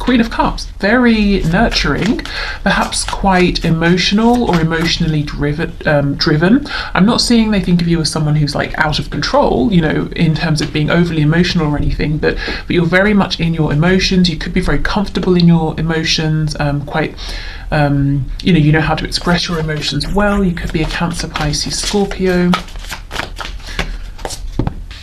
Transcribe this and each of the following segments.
Queen of Cups, very nurturing, perhaps quite emotional or emotionally driven. I'm not seeing they think of you as someone who's like out of control, you know, in terms of being overly emotional or anything, but you're very much in your emotions. You could be very comfortable in your emotions, quite you know how to express your emotions well. You could be a Cancer, Pisces, Scorpio.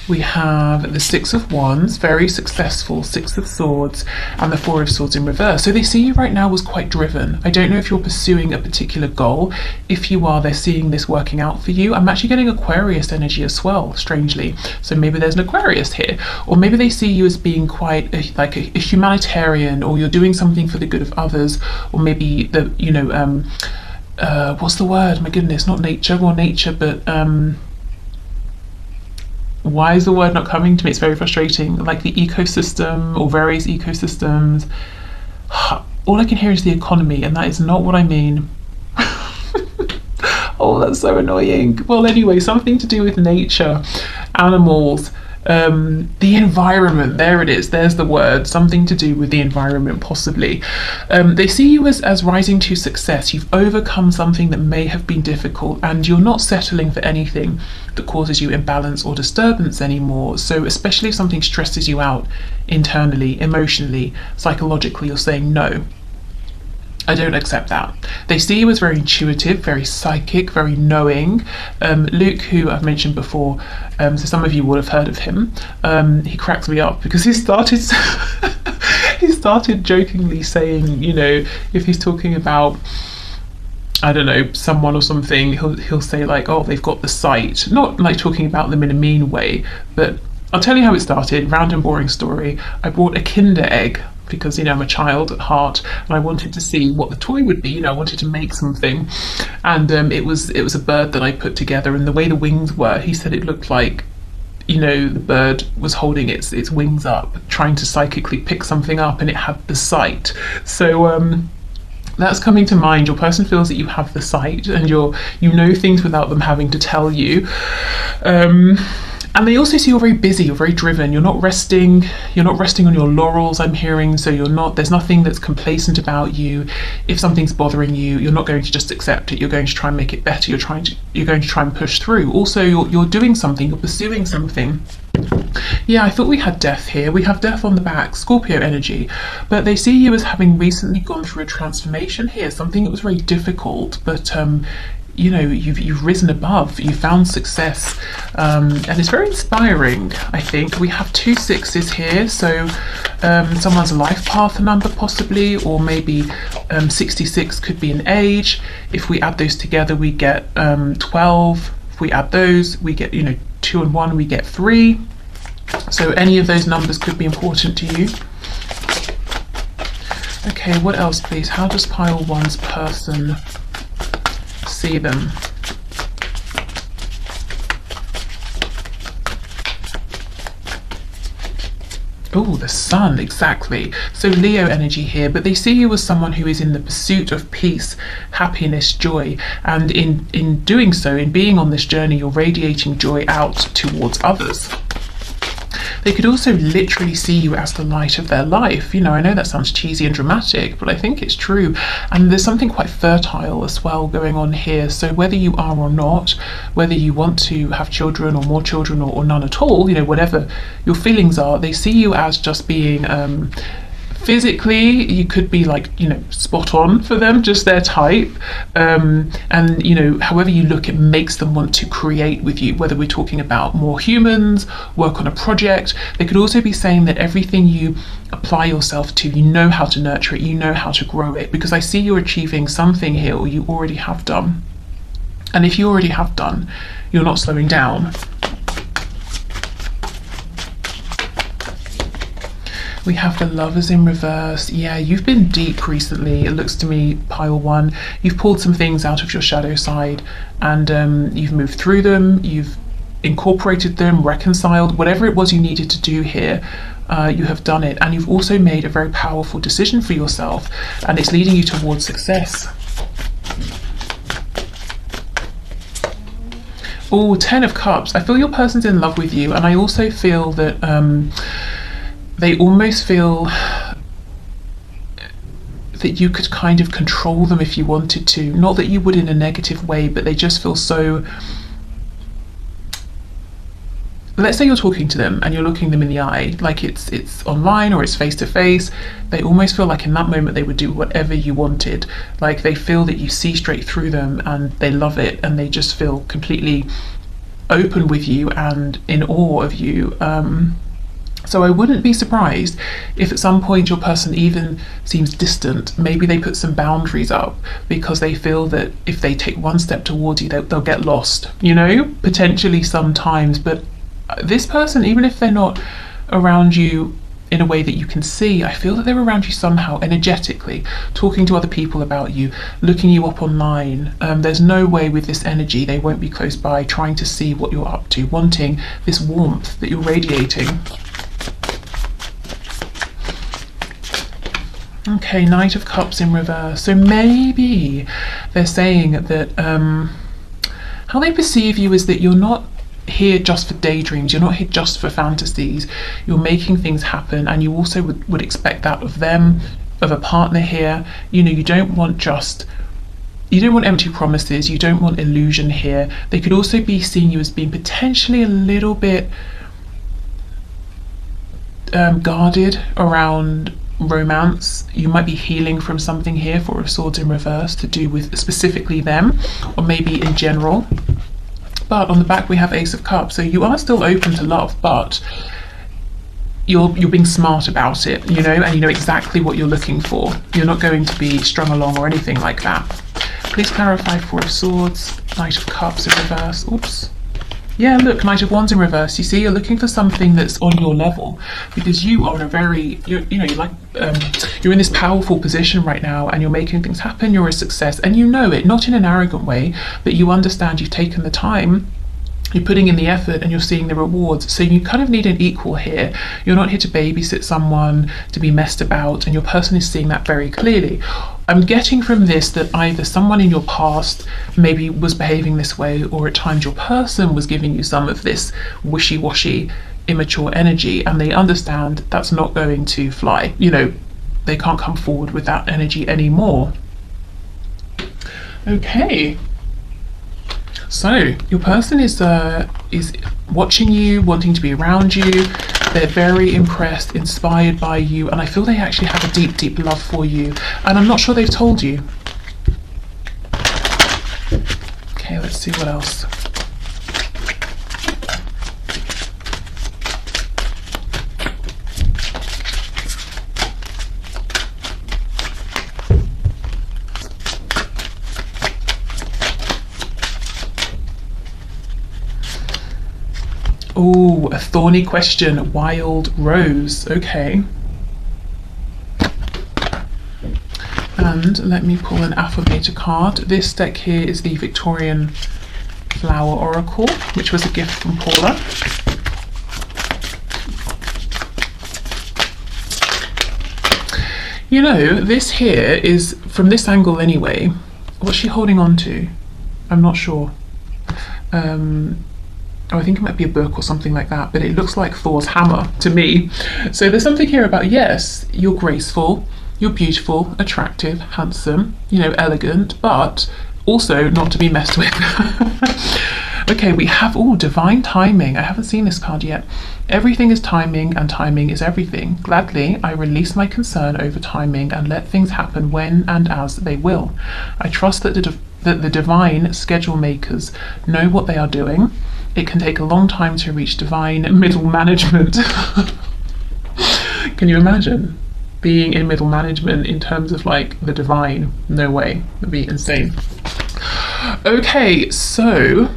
We have the Six of Wands, very successful, Six of Swords, and the Four of Swords in reverse. So they see you right now as quite driven. I don't know if you're pursuing a particular goal. If you are, they're seeing this working out for you. I'm actually getting Aquarius energy as well, strangely. So maybe there's an Aquarius here. Or maybe they see you as being quite like a humanitarian, or you're doing something for the good of others, or maybe the, you know, what's the word? My goodness, not nature, but why is the word not coming to me? It's very frustrating. Like the ecosystem or various ecosystems. All I can hear is the economy, and that is not what I mean. Oh, that's so annoying. Well, anyway, something to do with nature, animals, the environment. There it is. There's the word. Something to do with the environment, possibly. They see you as rising to success. You've overcome something that may have been difficult, and you're not settling for anything that causes you imbalance or disturbance anymore. So especially if something stresses you out internally, emotionally, psychologically, you're saying no, I don't accept that. They see you as very intuitive, very psychic, very knowing. Luke, who I've mentioned before, so some of you will have heard of him, he cracks me up because he started he started jokingly saying, you know, if he's talking about, I don't know, someone or something, he'll say like, oh, they've got the sight. Not like talking about them in a mean way, but I'll tell you how it started. Round and boring story. I bought a Kinder egg because, you know, I'm a child at heart, and I wanted to see what the toy would be. You know, I wanted to make something, and it was a bird that I put together, and the way the wings were, he said it looked like, you know, the bird was holding its wings up, trying to psychically pick something up, and it had the sight. So that's coming to mind. Your person feels that you have the sight, and you know things without them having to tell you. And they also see you're very busy, you're very driven, you're not resting on your laurels, I'm hearing. So there's nothing that's complacent about you. If something's bothering you, you're not going to just accept it, you're going to try and make it better, you're going to try and push through. Also, you're doing something, you're pursuing something. Yeah, I thought we had death here. We have death on the back, Scorpio energy, but they see you as having recently gone through a transformation here, something that was very difficult, but you know, you've risen above, you found success, and it's very inspiring. I think we have 2 6s here, so someone's life path number possibly, or maybe 66 could be an age. If we add those together, we get 12. If we add those, we get, you know, 2 and 1, we get 3. So any of those numbers could be important to you. Okay, what else, please? How does pile 1's person see them? Oh, the sun, exactly. So Leo energy here, but they see you as someone who is in the pursuit of peace, happiness, joy, and in doing so, in being on this journey, you're radiating joy out towards others. They could also literally see you as the light of their life. You know, I know that sounds cheesy and dramatic, but I think it's true. And there's something quite fertile as well going on here. So whether you are or not, whether you want to have children or more children or none at all, you know, whatever your feelings are, they see you as just being physically, you could be like, you know, spot on for them, just their type, and you know, however you look, it makes them want to create with you, whether we're talking about more humans, work on a project. They could also be saying that everything you apply yourself to, you know how to nurture it, you know how to grow it, because I see you're achieving something here, or you already have done. And if you already have done, you're not slowing down. We have the Lovers in reverse. Yeah, you've been deep recently, it looks to me, pile 1. You've pulled some things out of your shadow side, and you've moved through them, you've incorporated them, reconciled, whatever it was you needed to do here, you have done it. And you've also made a very powerful decision for yourself, and it's leading you towards success. Oh, 10 of Cups. I feel your person's in love with you, and I also feel that they almost feel that you could kind of control them if you wanted to. Not that you would in a negative way, but they just feel so... Let's say you're talking to them and you're looking them in the eye, like it's online or it's face to face. They almost feel like in that moment they would do whatever you wanted. Like they feel that you see straight through them and they love it, and they just feel completely open with you and in awe of you. So I wouldn't be surprised if at some point your person even seems distant. Maybe they put some boundaries up because they feel that if they take one step towards you, they'll get lost, you know, potentially sometimes. But this person, even if they're not around you in a way that you can see, I feel that they're around you somehow energetically, talking to other people about you, looking you up online. There's no way with this energy they won't be close by, trying to see what you're up to, wanting this warmth that you're radiating. Okay, Knight of Cups in reverse. So maybe they're saying that how they perceive you is that you're not here just for daydreams, you're not here just for fantasies, you're making things happen, and you also would expect that of them, of a partner here. You know, you don't want empty promises, you don't want illusion here. They could also be seeing you as being potentially a little bit guarded around romance. You might be healing from something here for a Swords in reverse to do with specifically them, or maybe in general. But on the back we have Ace of Cups, so you are still open to love, but you're being smart about it, you know, and you know exactly what you're looking for. You're not going to be strung along or anything like that. Please clarify Four of Swords, Knight of Cups in reverse. Oops. Yeah, look, Knight of Wands in reverse. You see, you're looking for something that's on your level, because you are in a very, you're in this powerful position right now, and you're making things happen. You're a success, and you know it, not in an arrogant way, but you understand you've taken the time, you're putting in the effort, and you're seeing the rewards. So you kind of need an equal here. You're not here to babysit someone, to be messed about, and your person is seeing that very clearly. I'm getting from this that either someone in your past maybe was behaving this way, or at times your person was giving you some of this wishy-washy, immature energy, and they understand that's not going to fly. You know, they can't come forward with that energy anymore. Okay. So your person is watching you, wanting to be around you. They're very impressed, inspired by you, and I feel they actually have a deep, deep love for you. And I'm not sure they've told you. Okay, let's see what else. Oh, a thorny question, Wild Rose. Okay. And let me pull an affirmator card. This deck here is the Victorian Flower Oracle, which was a gift from Paula. You know, this here is, from this angle anyway, what's she holding on to? I'm not sure. Oh, I think it might be a book or something like that, but it looks like Thor's hammer to me. So there's something here about, yes, you're graceful, you're beautiful, attractive, handsome, you know, elegant, but also not to be messed with. Okay, we have, divine timing. I haven't seen this card yet. Everything is timing, and timing is everything. Gladly, I release my concern over timing and let things happen when and as they will. I trust that the divine schedule makers know what they are doing. It can take a long time to reach divine middle management. Can you imagine being in middle management in terms of like the divine? No way, that'd be insane. Okay, so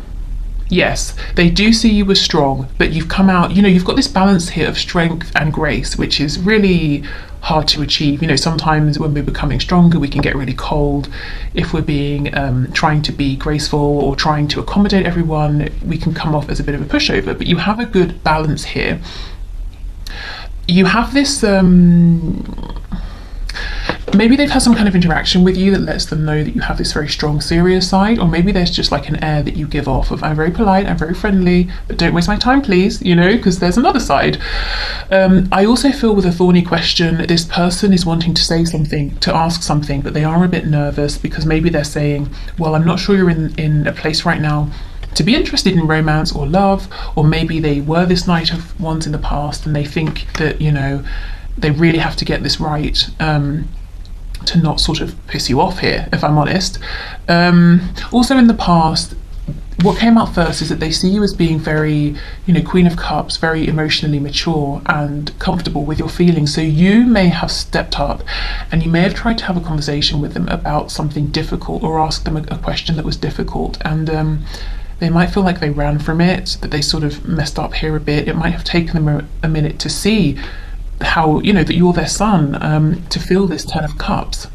yes, they do see you as strong, but you've come out, you know, you've got this balance here of strength and grace, which is really hard to achieve. You know, sometimes when we're becoming stronger, we can get really cold. If we're being trying to be graceful or trying to accommodate everyone, we can come off as a bit of a pushover, but you have a good balance here. You have this maybe they've had some kind of interaction with you that lets them know that you have this very strong serious side, or maybe there's just like an air that you give off of, I'm very polite, I'm very friendly, but don't waste my time please, you know, because there's another side. I also feel with a thorny question, this person is wanting to say something, to ask something, but they are a bit nervous because maybe they're saying, well, I'm not sure you're in a place right now to be interested in romance or love, or maybe they were this Knight of Wands in the past and they think that, you know, they really have to get this right, to not sort of piss you off here, if I'm honest. Also in the past, what came out first is that they see you as being very, you know, Queen of Cups, very emotionally mature and comfortable with your feelings. So you may have stepped up and you may have tried to have a conversation with them about something difficult, or ask them a question that was difficult, and they might feel like they ran from it, that they sort of messed up here a bit. It might have taken them a minute to see how, you know, that you're their son, to feel this Ten of Cups.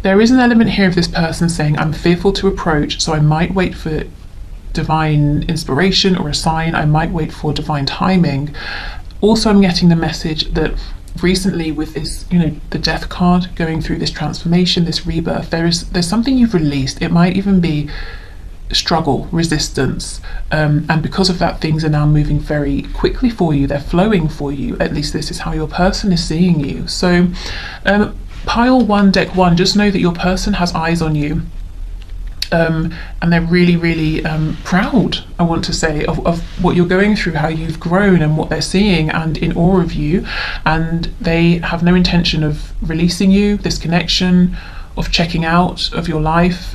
There is an element here of this person saying, I'm fearful to approach, so I might wait for divine inspiration or a sign, I might wait for divine timing. Also, I'm getting the message that recently with this, you know, the Death card, going through this transformation, this rebirth, there's something you've released. It might even be struggle, resistance, and because of that, things are now moving very quickly for you. They're flowing for you. At least this is how your person is seeing you. So pile 1, deck 1, just know that your person has eyes on you, and they're really, really proud, I want to say, of what you're going through, how you've grown and what they're seeing, and in awe of you, and they have no intention of releasing you, this connection, of checking out of your life,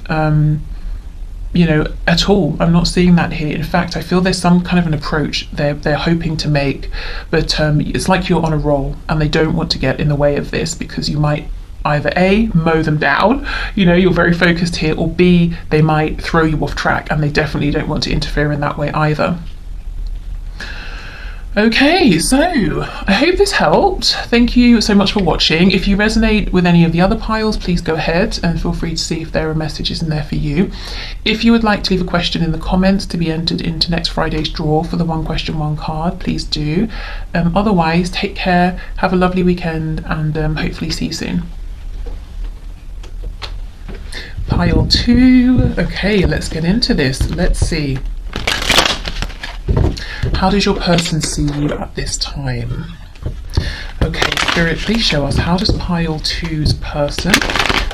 you know, at all. I'm not seeing that here. In fact, I feel there's some kind of an approach they're hoping to make, but it's like you're on a roll and they don't want to get in the way of this, because you might either A, mow them down, you know, you're very focused here, or B, they might throw you off track, and they definitely don't want to interfere in that way either. Okay, so I hope this helped. Thank you so much for watching. If you resonate with any of the other piles, please go ahead and feel free to see if there are messages in there for you. If you would like to leave a question in the comments to be entered into next Friday's draw for the One Question One card, please do. Otherwise, take care, have a lovely weekend, and hopefully see you soon. Pile 2. Okay, let's get into this. Let's see. How does your person see you at this time? Okay, Spirit, please show us, how does pile 2's person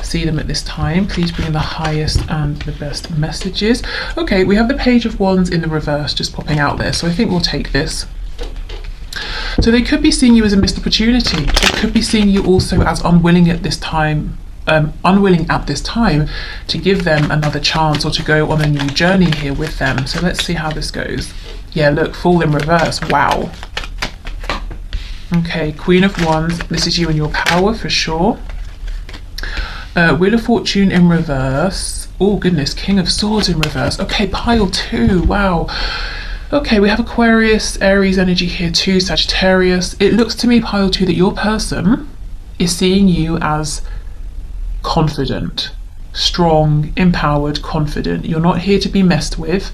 see them at this time? Please bring in the highest and the best messages. Okay, we have the Page of Wands in the reverse just popping out there, so I think we'll take this. So they could be seeing you as a missed opportunity. They could be seeing you also as unwilling at this time, to give them another chance, or to go on a new journey here with them. So let's see how this goes. Yeah, look, Fool in reverse. Wow. Okay, Queen of Wands. This is you and your power for sure. Wheel of Fortune in reverse. Oh goodness, King of Swords in reverse. Okay, pile 2. Wow. Okay, we have Aquarius, Aries energy here too, Sagittarius. It looks to me, pile 2, that your person is seeing you as confident, strong, empowered, confident. You're not here to be messed with.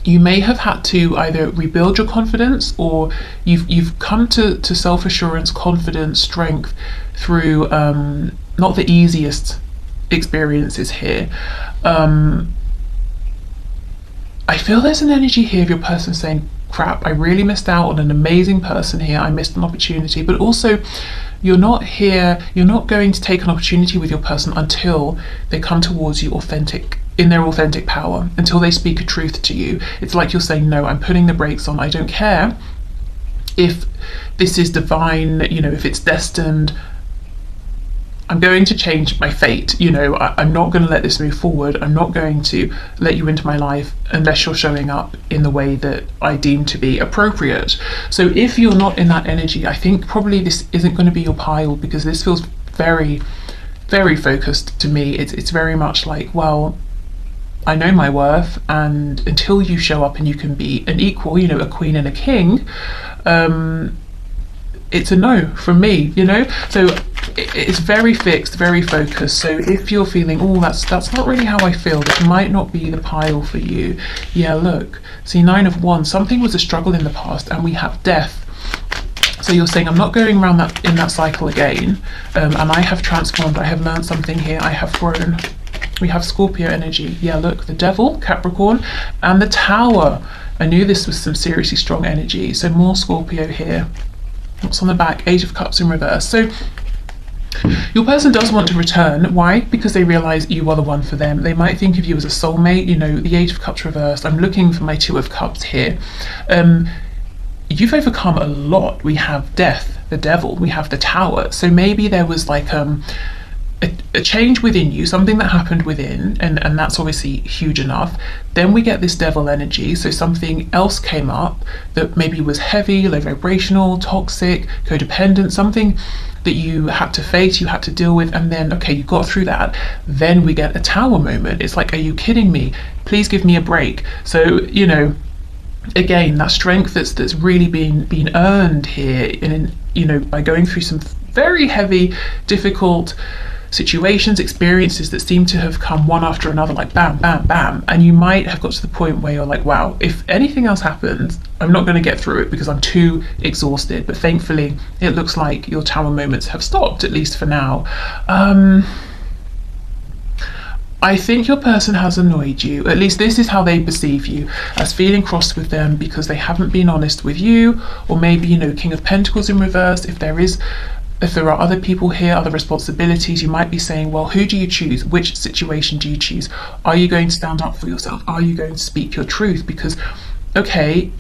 You may have had to either rebuild your confidence, or you've come to self-assurance, confidence, strength through not the easiest experiences here. I feel there's an energy here of your person saying, crap, I really missed out on an amazing person here, I missed an opportunity. But also, you're not going to take an opportunity with your person until they come towards you in their authentic power, until they speak a truth to you. It's like you're saying, no, I'm putting the brakes on. I don't care if this is divine, you know, if it's destined. I'm going to change my fate, you know, I'm not going to let this move forward. I'm not going to let you into my life unless you're showing up in the way that I deem to be appropriate. So if you're not in that energy, I think probably this isn't going to be your pile, because this feels very, very focused to me. It's very much like, well, I know my worth, and until you show up and you can be an equal, you know, a queen and a king, it's a no from me, you know. So it's very fixed, very focused. So if you're feeling, oh, that's not really how I feel, this might not be the pile for you. Yeah, look, see, 9 of Wands, something was a struggle in the past, and we have death. So you're saying, I'm not going around that in that cycle again, and I have transformed, I have learned something here, I have grown. We have Scorpio energy. Yeah, look, the Devil, Capricorn, and the Tower. I knew this was some seriously strong energy. So more Scorpio here. What's on the back? Age of Cups in reverse. So your person does want to return. Why? Because they realize you are the one for them. They might think of you as a soulmate. You know, the Age of Cups reversed. I'm looking for my Two of Cups here. You've overcome a lot. We have Death, the Devil, we have the Tower. So maybe there was like a change within you, something that happened within, and that's obviously huge enough. Then we get this Devil energy, so something else came up that maybe was heavy, low vibrational, toxic, codependent, something that you had to face, you had to deal with, and then, okay, you got through that. Then we get a Tower moment. It's like, are you kidding me? Please give me a break. So, you know, again, that strength that's really been earned here, and you know, by going through some very heavy, difficult situations, experiences that seem to have come one after another, like bam, bam, bam, and you might have got to the point where you're like, wow, if anything else happens, I'm not going to get through it because I'm too exhausted. But thankfully, it looks like your Tower moments have stopped, at least for now. I think your person has annoyed you. At least this is how they perceive you, as feeling cross with them because they haven't been honest with you, or maybe, you know, King of Pentacles in reverse. If there are other people here, other responsibilities, you might be saying, well, who do you choose? Which situation do you choose? Are you going to stand up for yourself? Are you going to speak your truth? Because, okay,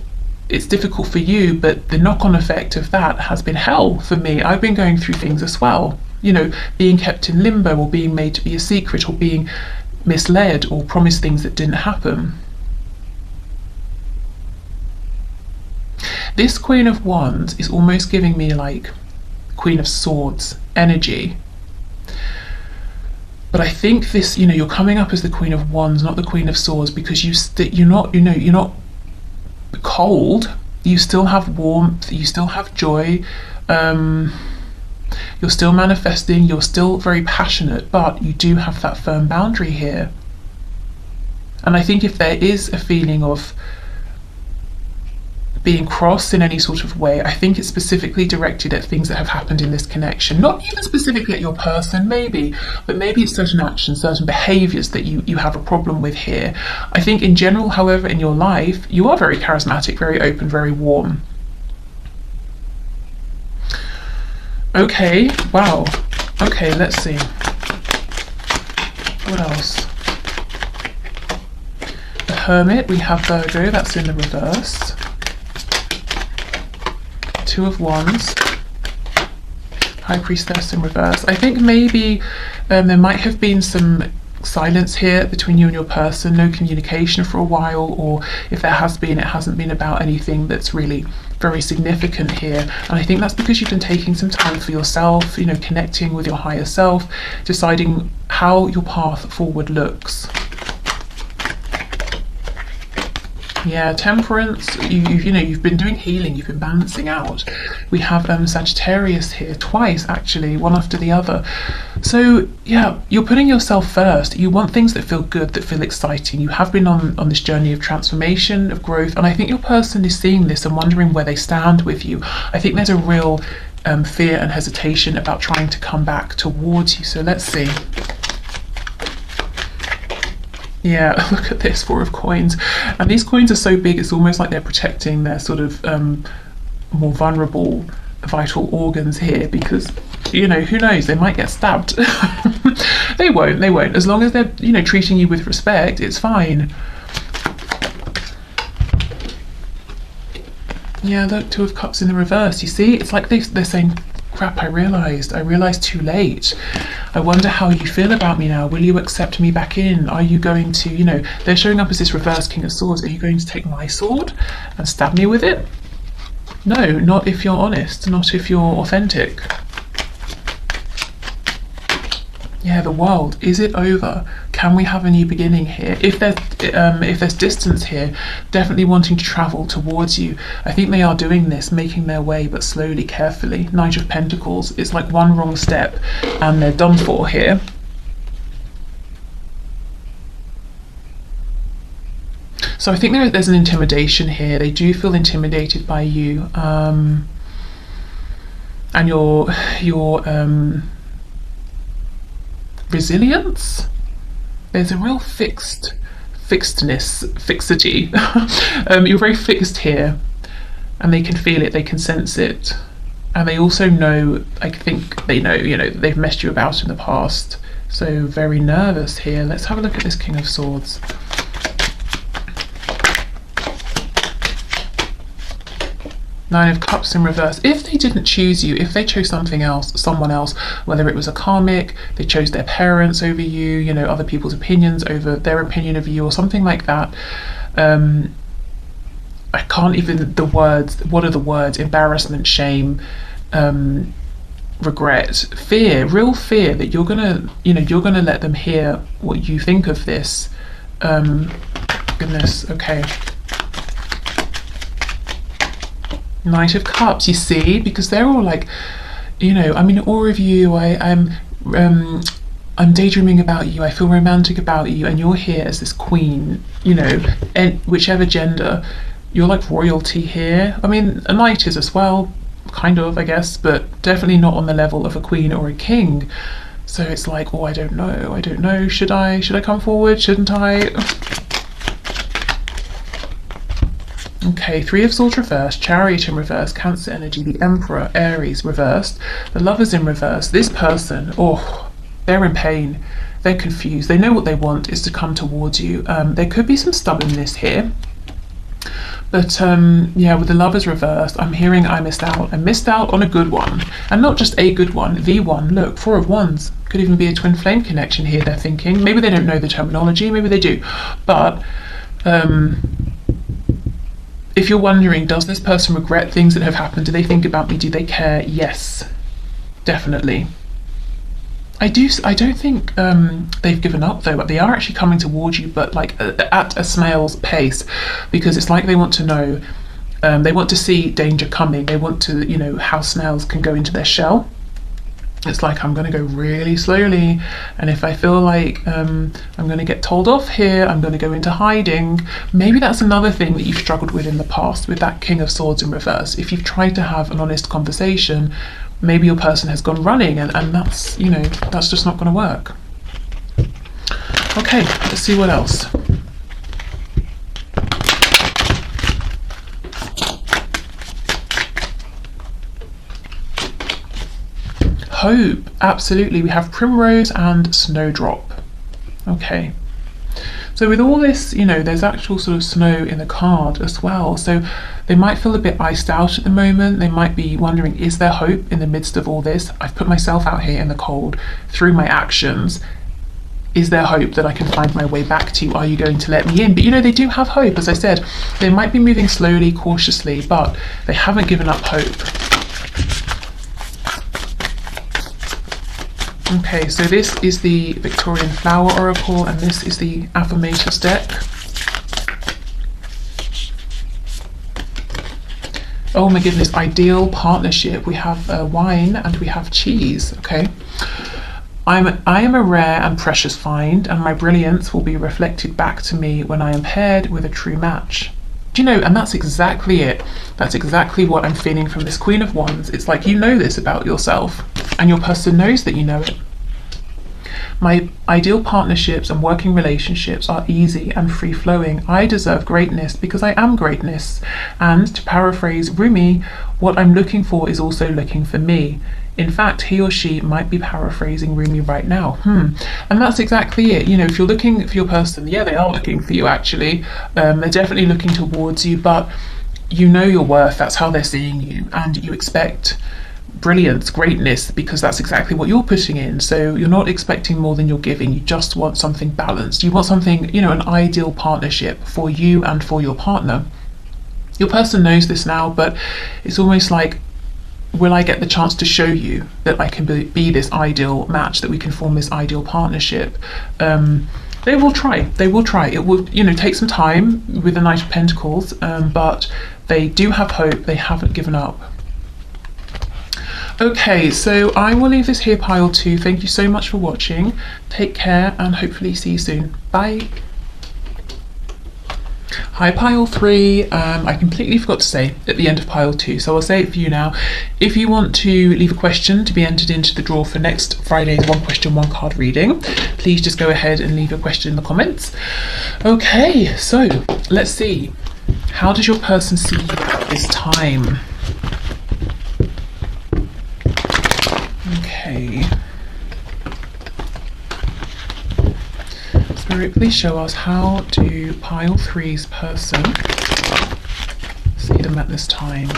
it's difficult for you, but the knock-on effect of that has been hell for me. I've been going through things as well. You know, being kept in limbo, or being made to be a secret, or being misled, or promised things that didn't happen. This Queen of Wands is almost giving me like Queen of Swords energy. But I think this, you know, you're coming up as the Queen of Wands, not the Queen of Swords, because you're not cold. You still have warmth. You still have joy. You're still manifesting, you're still very passionate, but you do have that firm boundary here. And I think if there is a feeling of being crossed in any sort of way, I think it's specifically directed at things that have happened in this connection. Not even specifically at your person, maybe, but maybe it's certain actions, certain behaviours that you have a problem with here. I think in general, however, in your life, you are very charismatic, very open, very warm. Okay, wow. Okay, let's see. What else? The Hermit, we have Virgo, that's in the reverse. Two of Wands. High Priestess in reverse. I think maybe there might have been some silence here between you and your person, no communication for a while, or if there has been, it hasn't been about anything that's really very significant here. And I think that's because you've been taking some time for yourself, you know, connecting with your higher self, deciding how your path forward looks. Yeah, Temperance, you've been doing healing, you've been balancing out. We have Sagittarius here, twice actually, one after the other. So yeah, you're putting yourself first. You want things that feel good, that feel exciting. You have been on this journey of transformation, of growth, and I think your person is seeing this and wondering where they stand with you. I think there's a real fear and hesitation about trying to come back towards you. So let's see. Yeah, look at this, Four of Coins. And these coins are so big, it's almost like they're protecting their sort of more vulnerable vital organs here, because, you know, who knows, they might get stabbed. They won't. As long as they're, you know, treating you with respect, it's fine. Yeah, look, Two of Cups in the reverse. You see, it's like they're saying, crap, I realised too late. I wonder how you feel about me now. Will you accept me back in? Are you going to, you know, they're showing up as this reverse King of Swords. Are you going to take my sword and stab me with it? No, not if you're honest, not if you're authentic. Yeah, the World. Is it over? Can we have a new beginning here? If there's distance here, definitely wanting to travel towards you. I think they are doing this, making their way, but slowly, carefully. Knight of Pentacles. It's like one wrong step and they're done for here. So I think there's an intimidation here. They do feel intimidated by you. and your resilience. There's a real fixedness, fixity. You're very fixed here, and they can feel it, they can sense it, and they also know, I think they know, you know, they've messed you about in the past. So very nervous here. Let's have a look at this King of Swords. Nine of Cups in reverse. If they didn't choose you, if they chose something else, someone else, whether it was a karmic, they chose their parents over you, you know, other people's opinions over their opinion of you, or something like that. I can't even, the words, what are the words? Embarrassment, shame, regret, fear, real fear that you're gonna, you know, you're gonna let them hear what you think of this. Goodness, okay. Knight of Cups, you see, because they're all like, you know, I'm in awe of you, I'm daydreaming about you, I feel romantic about you, and you're here as this queen, you know, and whichever gender, you're like royalty here. I mean, a knight is as well, kind of, I guess, but definitely not on the level of a queen or a king. So it's like, oh, I don't know, should I come forward, shouldn't I? Okay, Three of Swords reversed, Chariot in reverse, Cancer energy, the Emperor, Aries reversed, the Lovers in reverse. This person, oh, they're in pain, they're confused, they know what they want is to come towards you. There could be some stubbornness here, but yeah, with the Lovers reversed, I'm hearing I missed out. I missed out on a good one, and not just a good one, the one. Look, Four of Wands, could even be a twin flame connection here, they're thinking. Maybe they don't know the terminology, maybe they do, but if you're wondering, does this person regret things that have happened? Do they think about me? Do they care? Yes, definitely. I don't think they've given up though, but they are actually coming towards you, but like at a snail's pace, because it's like they want to know, they want to see danger coming. They want to, you know, how snails can go into their shell. It's like, I'm going to go really slowly, and if I feel like I'm going to get told off here, I'm going to go into hiding. Maybe that's another thing that you've struggled with in the past, with that King of Swords in reverse. If you've tried to have an honest conversation, maybe your person has gone running, and that's, you know, that's just not going to work. Okay, let's see what else. Hope, absolutely. We have Primrose and Snowdrop. Okay, so with all this, you know, there's actual sort of snow in the card as well, so they might feel a bit iced out at the moment. They might be wondering, is there hope in the midst of all this? I've put myself out here in the cold through my actions. Is there hope that I can find my way back to you? Are you going to let me in? But you know, they do have hope. As I said, they might be moving slowly, cautiously, but they haven't given up hope. Okay, so this is the Victorian Flower Oracle, and this is the Affirmations deck. Oh my goodness, ideal partnership. We have wine and we have cheese, okay. I am a rare and precious find, and my brilliance will be reflected back to me when I am paired with a true match. Do you know, and that's exactly it. That's exactly what I'm feeling from this Queen of Wands. It's like, you know this about yourself, and your person knows that you know it. My ideal partnerships and working relationships are easy and free-flowing. I deserve greatness because I am greatness. And to paraphrase Rumi, what I'm looking for is also looking for me. In fact, he or she might be paraphrasing Rumi right now. And that's exactly it. You know, if you're looking for your person, yeah, they are looking for you actually. They're definitely looking towards you, but you know your worth. That's how they're seeing you, and you expect brilliance, greatness, because that's exactly what you're putting in. So you're not expecting more than you're giving. You just want something balanced. You want something, you know, an ideal partnership for you and for your partner. Your person knows this now, but it's almost like, will I get the chance to show you that I can be this ideal match, that we can form this ideal partnership? They will try. It will, you know, take some time with the Knight of Pentacles, but they do have hope. They haven't given up. Okay, so I will leave this here, pile 2. Thank you so much for watching. Take care and hopefully see you soon. Bye. Hi pile 3, I completely forgot to say at the end of pile 2, so I'll say it for you now. If you want to leave a question to be entered into the draw for next Friday's one question, one card reading, please just go ahead and leave your question in the comments. Okay, so let's see. How does your person see you at this time? Okay. Spirit, please show us, how do pile 3's person see them at this time?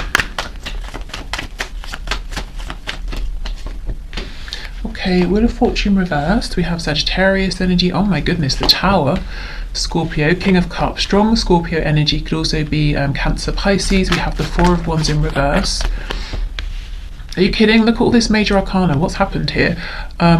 Okay, Wheel of Fortune reversed. We have Sagittarius energy. Oh my goodness, the Tower. Scorpio, King of Cups. Strong Scorpio energy. Could also be Cancer, Pisces. We have the Four of Wands in reverse. Are you kidding? Look at all this major arcana. What's happened here?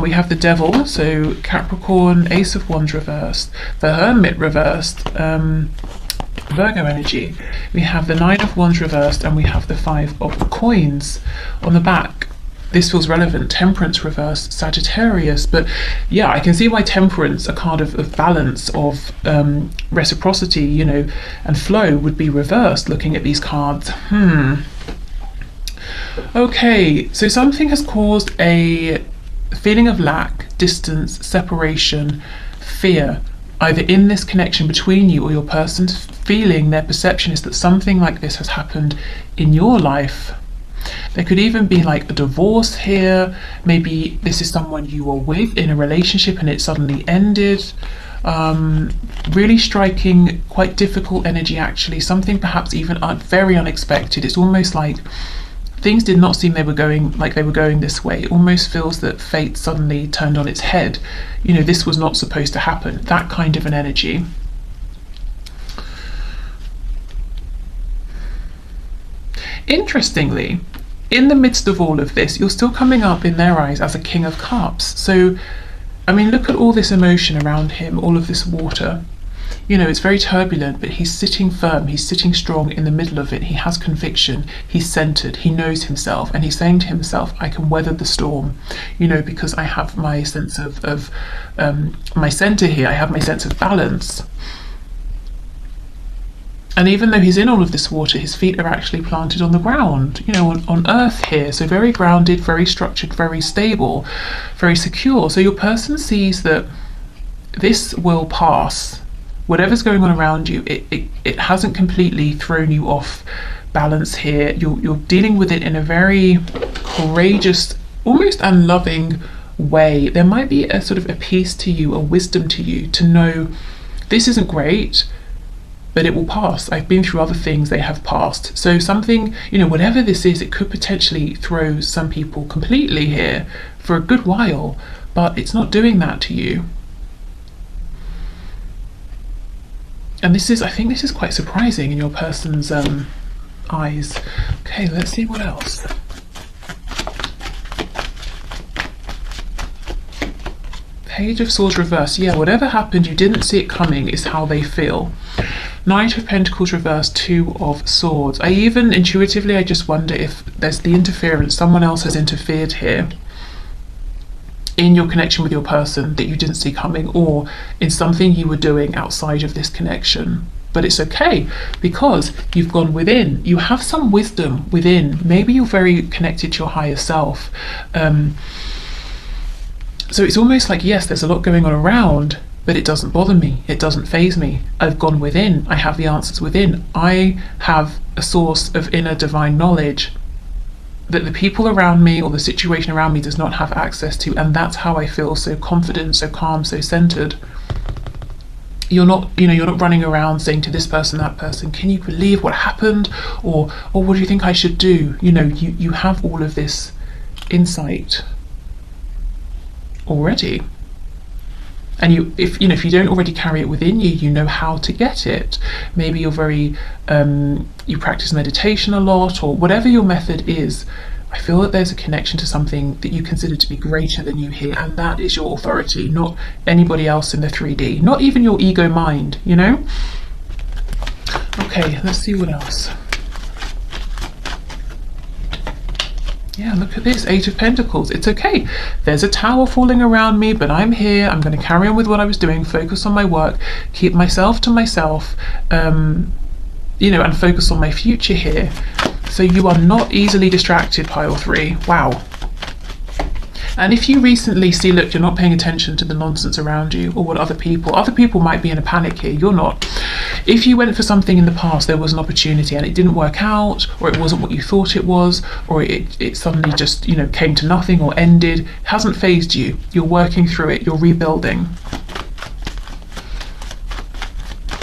We have the Devil, so Capricorn, Ace of Wands reversed, the Hermit reversed, Virgo energy. We have the Nine of Wands reversed, and we have the Five of Coins on the back. This feels relevant. Temperance reversed, Sagittarius. But yeah, I can see why Temperance, a card of balance, of reciprocity, you know, and flow, would be reversed looking at these cards. Okay, so something has caused a feeling of lack, distance, separation, fear, either in this connection between you or your person's feeling. Their perception is that something like this has happened in your life. There could even be like a divorce here. Maybe this is someone you were with in a relationship and it suddenly ended. Really striking, quite difficult energy actually. Something perhaps even very unexpected. It's almost like things did not seem they were going this way. It almost feels that fate suddenly turned on its head. You know, this was not supposed to happen. That kind of an energy. Interestingly, in the midst of all of this, you're still coming up in their eyes as a King of Cups. So, I mean, look at all this emotion around him, all of this water. You know, it's very turbulent, but he's sitting firm, he's sitting strong in the middle of it. He has conviction, he's centered, he knows himself, and he's saying to himself, I can weather the storm, you know, because I have my sense of my center here, I have my sense of balance. And even though he's in all of this water, his feet are actually planted on the ground, you know, on earth here. So very grounded, very structured, very stable, very secure. So your person sees that this will pass. Whatever's going on around you, it hasn't completely thrown you off balance here. You're dealing with it in a very courageous, almost unloving way. There might be a sort of a peace to you, a wisdom to you, to know this isn't great, but it will pass. I've been through other things, they have passed. So something, you know, whatever this is, it could potentially throw some people completely here for a good while, but it's not doing that to you. And this is, I think this is quite surprising in your person's eyes. Okay, let's see what else. Page of Swords reversed. Yeah, whatever happened, you didn't see it coming, is how they feel. Knight of Pentacles reversed, Two of Swords. I even intuitively, I just wonder if there's the interference, someone else has interfered here in your connection with your person that you didn't see coming, or in something you were doing outside of this connection. But it's okay, because you've gone within. You have some wisdom within. Maybe you're very connected to your higher self. So it's almost like, yes, there's a lot going on around, but it doesn't bother me. It doesn't faze me. I've gone within. I have the answers within. I have a source of inner divine knowledge that the people around me or the situation around me does not have access to, and that's how I feel so confident, so calm, so centered. You're not, you know, you're not running around saying to this person, that person, can you believe what happened, or what do you think I should do? You know, you have all of this insight already, and if you don't already carry it within you, you know how to get it. Maybe you're very you practice meditation a lot, or whatever your method is. I feel that there's a connection to something that you consider to be greater than you here, and that is your authority, not anybody else in the 3D, not even your ego mind, you know. Okay, let's see what else. Yeah, look at this, Eight of Pentacles. It's okay. There's a tower falling around me, but I'm here. I'm going to carry on with what I was doing, focus on my work, keep myself to myself, you know, and focus on my future here. So you are not easily distracted, pile 3. Wow. And if you recently see, look, you're not paying attention to the nonsense around you or what other people might be in a panic here, you're not. If you went for something in the past, there was an opportunity and it didn't work out, or it wasn't what you thought it was, or it suddenly just, you know, came to nothing or ended, it hasn't phased you. You're working through it, you're rebuilding.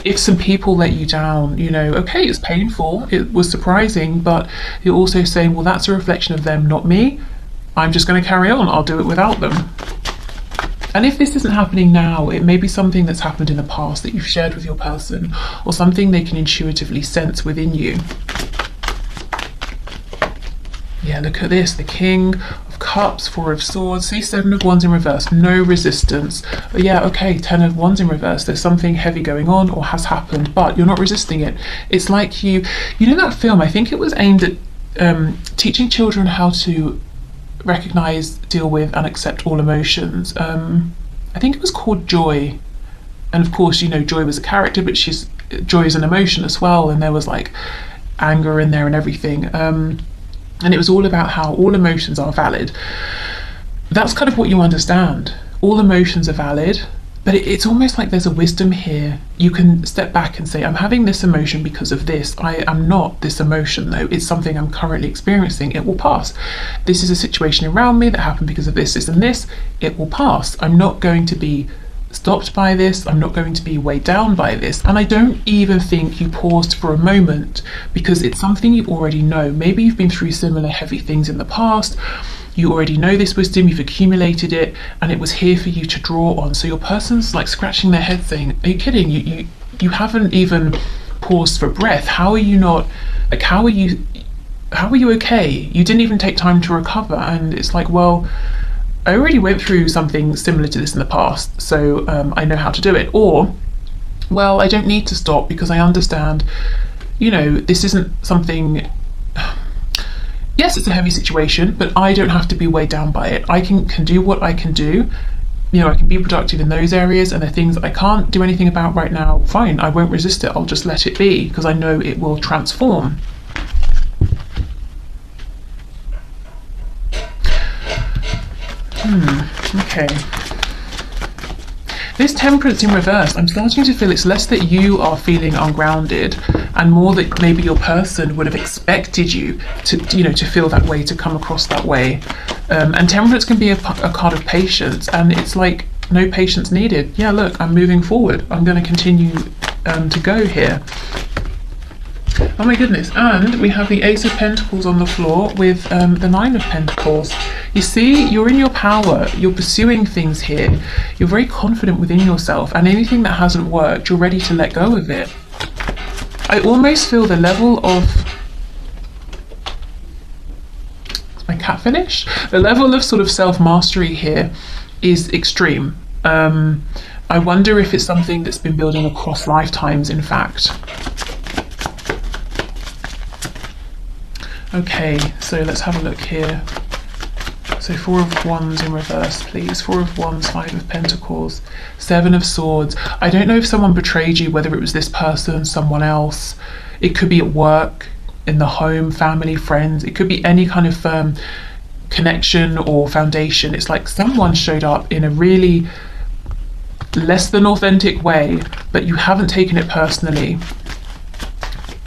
If some people let you down, you know, okay, it's painful, it was surprising, but you're also saying, well, that's a reflection of them, not me. I'm just going to carry on, I'll do it without them. And if this isn't happening now, it may be something that's happened in the past that you've shared with your person, or something they can intuitively sense within you. Yeah, look at this, the King of Cups, Four of Swords, see, Seven of Wands in reverse, no resistance. But yeah, okay, Ten of Wands in reverse, there's something heavy going on or has happened, but you're not resisting it. It's like you know that film, I think it was aimed at teaching children how to recognize, deal with and accept all emotions. I think it was called Joy, and of course, you know, Joy was a character, but Joy is an emotion as well, and there was like anger in there and everything, and it was all about how all emotions are valid. That's kind of what you understand, all emotions are valid, but it's almost like there's a wisdom here. You can step back and say, I'm having this emotion because of this. I am not this emotion though. It's something I'm currently experiencing. It will pass. This is a situation around me that happened because of this, this and this. It will pass. I'm not going to be stopped by this. I'm not going to be weighed down by this. And I don't even think you paused for a moment, because it's something you already know. Maybe you've been through similar heavy things in the past. You already know this wisdom, you've accumulated it, and it was here for you to draw on. So your person's like scratching their head saying, are you kidding? You haven't even paused for breath. How are you not, like, how are you okay? You didn't even take time to recover. And it's like, well, I already went through something similar to this in the past, so I know how to do it. Or, well, I don't need to stop because I understand, you know, this isn't something, yes, it's a heavy situation, but I don't have to be weighed down by it. I can do what I can do. You know, I can be productive in those areas, and the things I can't do anything about right now, fine, I won't resist it. I'll just let it be, because I know it will transform. Okay. This Temperance in reverse, I'm starting to feel it's less that you are feeling ungrounded and more that maybe your person would have expected you to, you know, to feel that way, to come across that way. And Temperance can be a card of patience, and it's like, no patience needed. Yeah, look, I'm moving forward. I'm going to continue to go here. Oh my goodness, and we have the Ace of Pentacles on the floor with the Nine of Pentacles. You see, you're in your power, you're pursuing things here, you're very confident within yourself, and anything that hasn't worked, you're ready to let go of it. I almost feel the level of... Is my cat finished? The level of sort of self-mastery here is extreme. I wonder if it's something that's been building across lifetimes, in fact. Okay, so let's have a look here. So Four of Wands in reverse, please. Four of Wands, Five of Pentacles, Seven of Swords. I don't know if someone betrayed you, whether it was this person, someone else. It could be at work, in the home, family, friends. It could be any kind of connection or foundation. It's like someone showed up in a really less than authentic way, but you haven't taken it personally,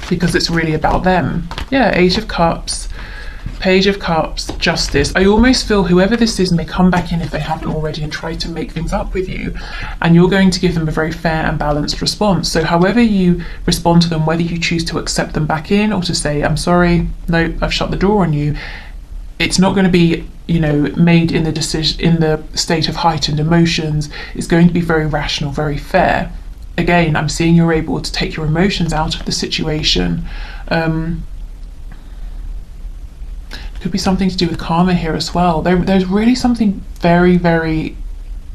because it's really about them. Yeah, Eight of Cups, Page of Cups, Justice. I almost feel whoever this is may come back in if they haven't already and try to make things up with you, and you're going to give them a very fair and balanced response. So however you respond to them, whether you choose to accept them back in or to say, I'm sorry, no, I've shut the door on you, it's not going to be, you know, made in the state of heightened emotions. It's going to be very rational, very fair. Again, I'm seeing you're able to take your emotions out of the situation. Could be something to do with karma here as well. There's really something very, very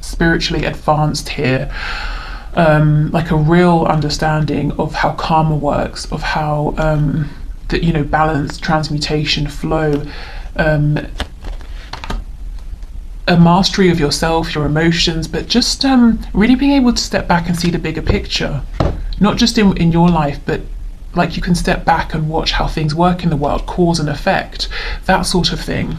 spiritually advanced here. Like a real understanding of how karma works, of how, you know, balance, transmutation, flow. a mastery of yourself, your emotions, but just really being able to step back and see the bigger picture, not just in your life, but like you can step back and watch how things work in the world, cause and effect, that sort of thing.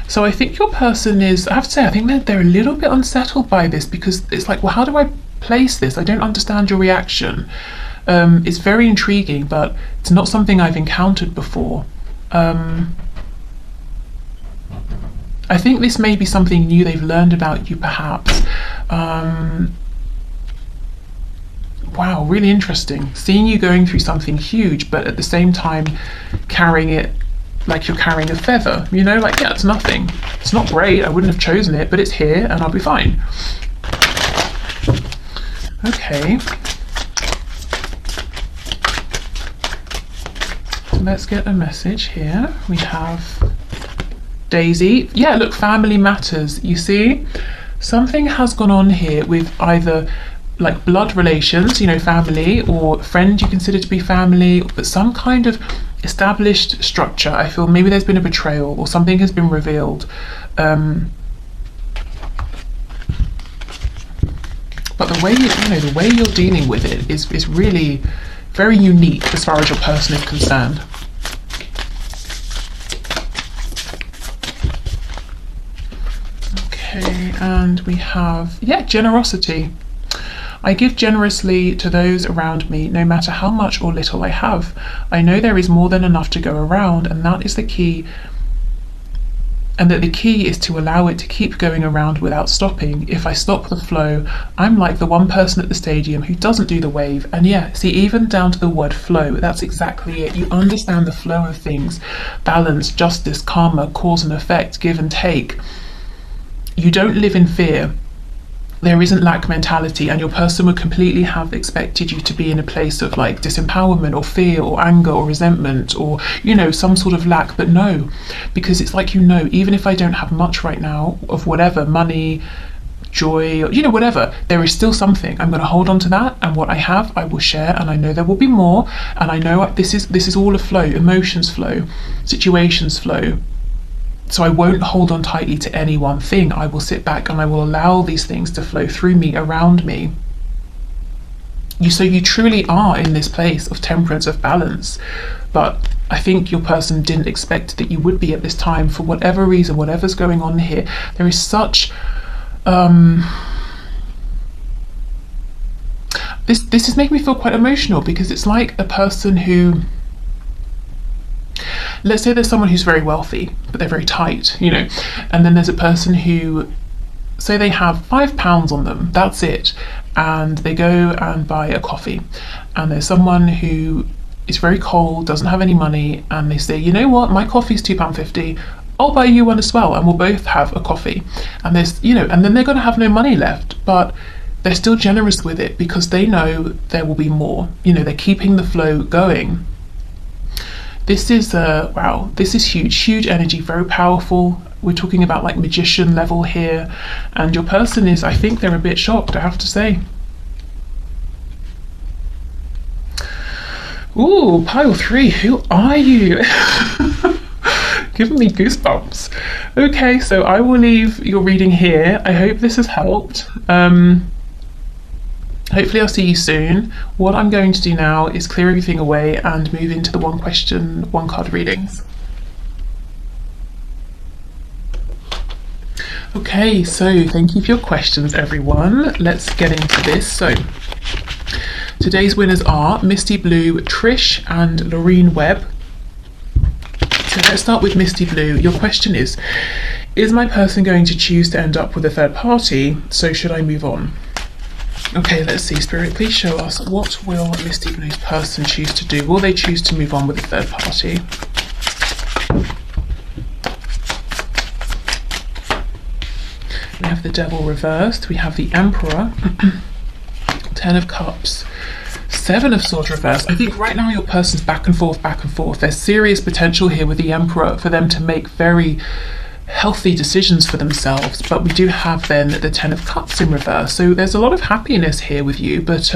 So I think your person is, I have to say, I think that they're a little bit unsettled by this, because it's like, well, how do I place this? I don't understand your reaction. It's very intriguing, but it's not something I've encountered before. I think this may be something new they've learned about you, perhaps. Wow, really interesting. Seeing you going through something huge, but at the same time carrying it like you're carrying a feather, you know, like, yeah, it's nothing. It's not great, I wouldn't have chosen it, but it's here and I'll be fine. Okay. So let's get a message here. We have Daisy. Yeah, look, family matters. You see, something has gone on here with either like blood relations, you know, family, or friend you consider to be family, but some kind of established structure. I feel maybe there's been a betrayal or something has been revealed. But the way the way you're dealing with it is really very unique as far as your person is concerned. Okay, and we have, yeah, generosity. I give generously to those around me, no matter how much or little I have. I know there is more than enough to go around, and that is the key. And that the key is to allow it to keep going around without stopping. If I stop the flow, I'm like the one person at the stadium who doesn't do the wave. And yeah, see, even down to the word flow, that's exactly it. You understand the flow of things, balance, justice, karma, cause and effect, give and take. You don't live in fear. There isn't lack mentality, and your person would completely have expected you to be in a place of like disempowerment or fear or anger or resentment or, you know, some sort of lack. But no, because it's like, you know, even if I don't have much right now of whatever, money, joy, or, you know, whatever, there is still something. I'm going to hold on to that, and what I have I will share, and I know there will be more, and I know this is all a flow. Emotions flow, situations flow. So I won't hold on tightly to any one thing. I will sit back and I will allow these things to flow through me, around me. So you truly are in this place of temperance, of balance. But I think your person didn't expect that you would be at this time for whatever reason, whatever's going on here. There is such this is making me feel quite emotional, because it's like a person who, let's say there's someone who's very wealthy, but they're very tight, you know, and then there's a person who, say they have £5 on them, that's it, and they go and buy a coffee, and there's someone who is very cold, doesn't have any money, and they say, you know what, my coffee's £2.50, I'll buy you one as well, and we'll both have a coffee. And there's, you know, and then they're going to have no money left, but they're still generous with it because they know there will be more, you know, they're keeping the flow going. This is wow, this is huge energy, very powerful. We're talking about like magician level here, and your person is, I think they're a bit shocked, I have to say. Ooh, pile 3, who are you? Giving me goosebumps. Okay, so I will leave your reading here. I hope this has helped. Hopefully I'll see you soon. What I'm going to do now is clear everything away and move into the one question, one card readings. Okay, so thank you for your questions, everyone. Let's get into this. So today's winners are Misty Blue, Trish and Loreen Webb. So let's start with Misty Blue. Your question is my person going to choose to end up with a third party? So should I move on? Okay, let's see. Spirit, please show us, what will Misty Blue's person choose to do? Will they choose to move on with a third party? We have the Devil reversed. We have the Emperor. 10 of Cups. 7 of Swords reversed. I think right now your person's back and forth. There's serious potential here with the Emperor for them to make very healthy decisions for themselves. But we do have then the Ten of Cups in reverse, so there's a lot of happiness here with you, but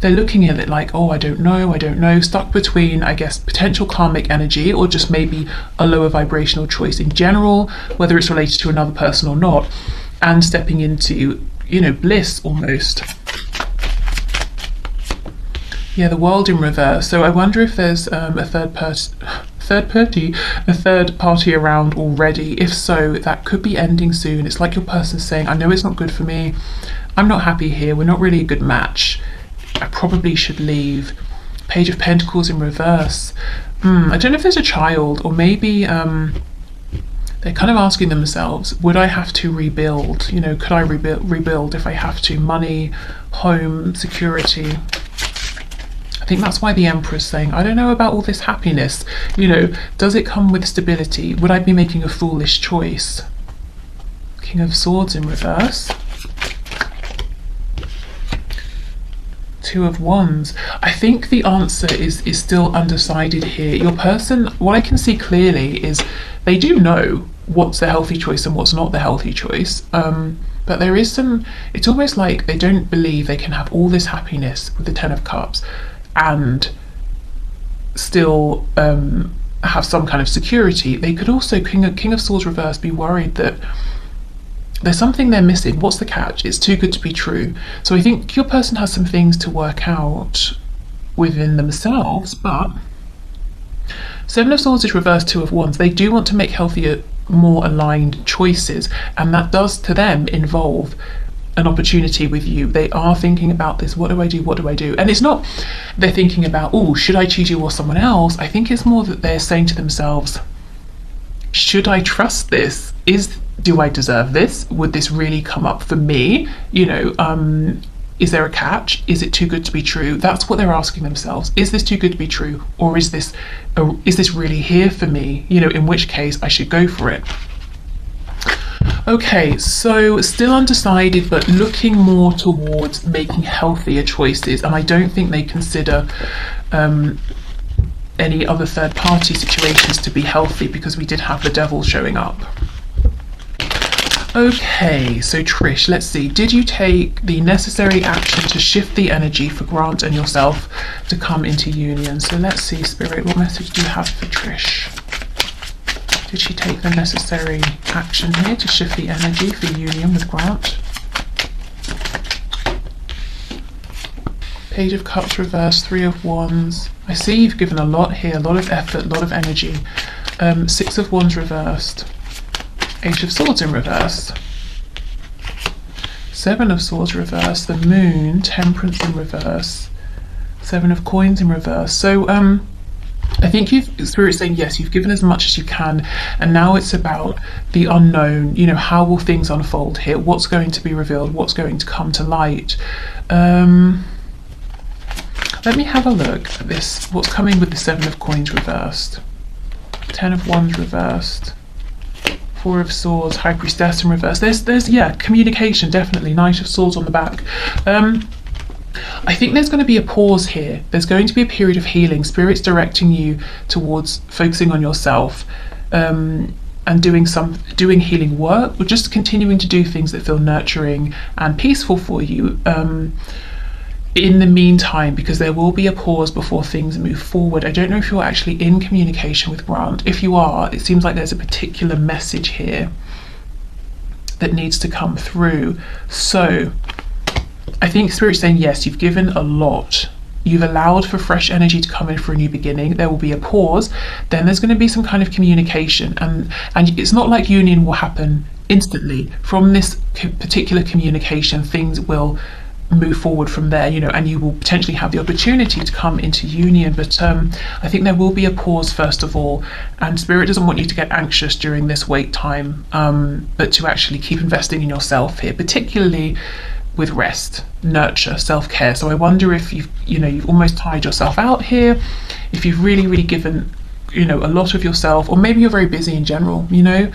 they're looking at it like, oh, I don't know, stuck between, I guess, potential karmic energy or just maybe a lower vibrational choice in general, whether it's related to another person or not, and stepping into, you know, bliss almost. Yeah, the World in reverse. So I wonder if there's a third party around already. If so, that could be ending soon. It's like your person's saying, I know it's not good for me. I'm not happy here. We're not really a good match. I probably should leave. Page of Pentacles in reverse. I don't know if there's a child, or maybe they're kind of asking themselves, would I have to rebuild? You know, could I rebuild if I have to? Money, home, security. I think that's why the Emperor's saying, I don't know about all this happiness. You know, does it come with stability? Would I be making a foolish choice? King of Swords in reverse. Two of Wands. I think the answer is still undecided here. Your person, what I can see clearly is they do know what's the healthy choice and what's not the healthy choice. But there is some, it's almost like they don't believe they can have all this happiness with the Ten of Cups and still have some kind of security. They could also, King of Swords reverse, be worried that there's something they're missing. What's the catch? It's too good to be true. So I think your person has some things to work out within themselves, but Seven of Swords is reversed, Two of Wands. They do want to make healthier, more aligned choices, and that does to them involve an opportunity with you. They are thinking about this, what do I do, what do I do? And it's not they're thinking about, oh, should I choose you or someone else? I think it's more that they're saying to themselves, should I trust this? Do I deserve this? Would this really come up for me? You know, is there a catch? Is it too good to be true? That's what they're asking themselves. Is this too good to be true? Or is this really here for me? You know, in which case I should go for it. Okay, so still undecided, but looking more towards making healthier choices. And I don't think they consider any other third party situations to be healthy, because we did have the Devil showing up. Okay, so Trish, let's see. Did you take the necessary action to shift the energy for Grant and yourself to come into union? So let's see, Spirit, what message do you have for Trish? Did she take the necessary action here to shift the energy for union with Grant? Page of Cups reversed, Three of Wands. I see you've given a lot here, a lot of effort, a lot of energy. Six of Wands reversed. Eight of Swords in reverse. Seven of Swords reverse. The Moon, Temperance in reverse. Seven of Coins in reverse. So I think Spirit's saying, yes, you've given as much as you can, and now it's about the unknown. You know, how will things unfold here? What's going to be revealed? What's going to come to light? Let me have a look at this. What's coming with the Seven of Coins reversed? Ten of Wands reversed. Four of Swords, High Priestess in reverse. There's yeah, communication, definitely. Knight of Swords on the back. I think there's going to be a pause here. There's going to be a period of healing. Spirit's directing you towards focusing on yourself, and doing healing work, or just continuing to do things that feel nurturing and peaceful for you. In the meantime, because there will be a pause before things move forward. I don't know if you're actually in communication with Grant. If you are, it seems like there's a particular message here that needs to come through. So I think Spirit's saying, yes, you've given a lot. You've allowed for fresh energy to come in for a new beginning. There will be a pause. Then there's going to be some kind of communication. And it's not like union will happen instantly. From this particular communication, things will move forward from there, you know, and you will potentially have the opportunity to come into union. But I think there will be a pause first of all, and Spirit doesn't want you to get anxious during this wait time, but to actually keep investing in yourself here, particularly with rest, nurture, self-care. So I wonder if you've almost tired yourself out here, if you've really given, you know, a lot of yourself, or maybe you're very busy in general, you know.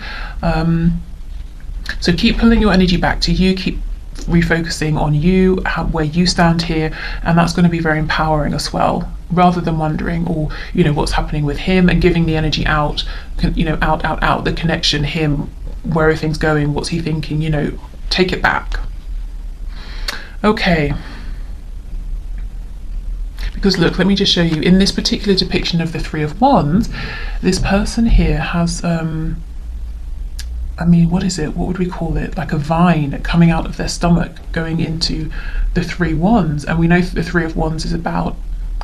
So keep pulling your energy back to you, keep refocusing on you, where you stand here, and that's going to be very empowering as well, rather than wondering, or you know, what's happening with him, and giving the energy out, you know, out the connection, him, where are things going, what's he thinking, you know, take it back. Okay. Because look, let me just show you, in this particular depiction of the Three of Wands, this person here has, I mean, what is it? What would we call it? Like a vine coming out of their stomach, going into the Three Wands. And we know that the Three of Wands is about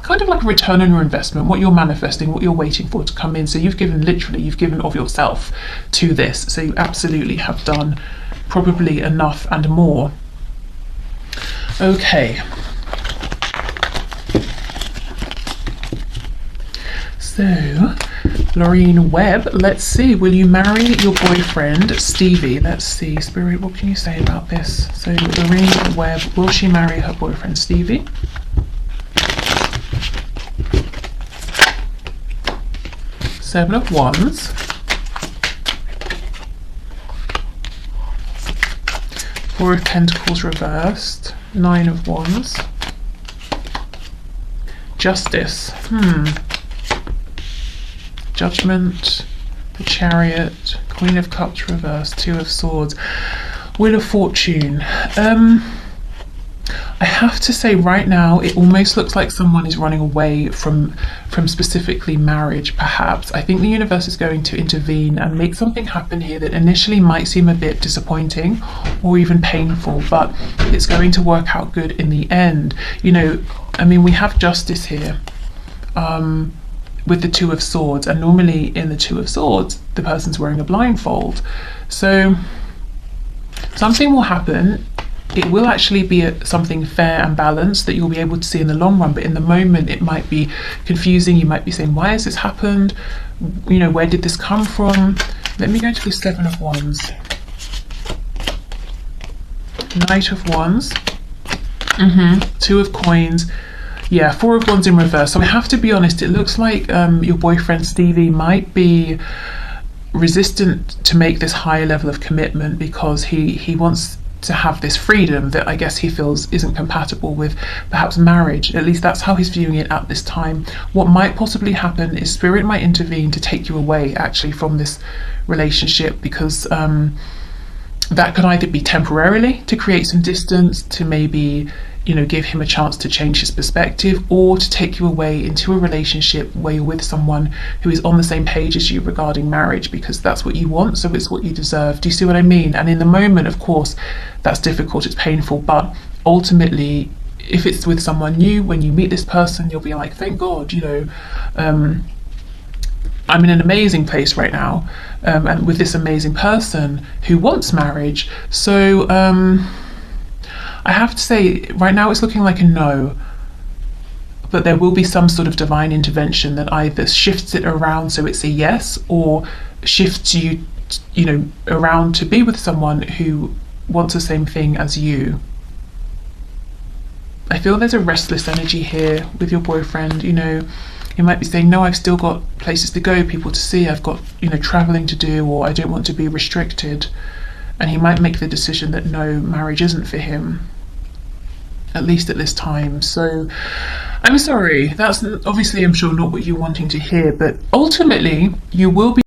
kind of like a return on your investment, what you're manifesting, what you're waiting for to come in. So you've given, literally, you've given of yourself to this. So you absolutely have done probably enough and more. Okay. So, Lorraine Webb, let's see, will you marry your boyfriend, Stevie? Let's see, Spirit, what can you say about this? So, Lorraine Webb, will she marry her boyfriend, Stevie? Seven of Wands. Four of Pentacles reversed. Nine of Wands. Justice. Judgment, the Chariot, Queen of Cups reversed, Two of Swords, Wheel of Fortune. I have to say right now it almost looks like someone is running away from specifically marriage, perhaps. I think the universe is going to intervene and make something happen here that initially might seem a bit disappointing or even painful, but it's going to work out good in the end. You know, I mean, we have justice here. With the Two of Swords, and normally in the Two of Swords the person's wearing a blindfold, so something will happen. It will actually be something fair and balanced that you'll be able to see in the long run, but in the moment it might be confusing. You might be saying, why has this happened, you know, where did this come from? Let me go to the Seven of Wands. Knight of Wands, Two of Coins. Yeah, Four of Wands in reverse. So I have to be honest, it looks like your boyfriend Stevie might be resistant to make this higher level of commitment because he wants to have this freedom that I guess he feels isn't compatible with perhaps marriage. At least that's how he's viewing it at this time. What might possibly happen is Spirit might intervene to take you away actually from this relationship, because that could either be temporarily to create some distance, to maybe, you know, give him a chance to change his perspective, or to take you away into a relationship where you're with someone who is on the same page as you regarding marriage, because that's what you want, so it's what you deserve. Do you see what I mean? And in the moment, of course, that's difficult, it's painful, but ultimately, if it's with someone new, when you meet this person, you'll be like, thank God, you know, I'm in an amazing place right now, and with this amazing person who wants marriage. So I have to say, right now it's looking like a no, but there will be some sort of divine intervention that either shifts it around so it's a yes, or shifts you, you know, around to be with someone who wants the same thing as you. I feel there's a restless energy here with your boyfriend. You know, you might be saying, no, I've still got places to go, people to see, I've got, you know, traveling to do, or I don't want to be restricted. And he might make the decision that no, marriage isn't for him, at least at this time. So I'm sorry, that's obviously, I'm sure, not what you're wanting to hear, but ultimately you will be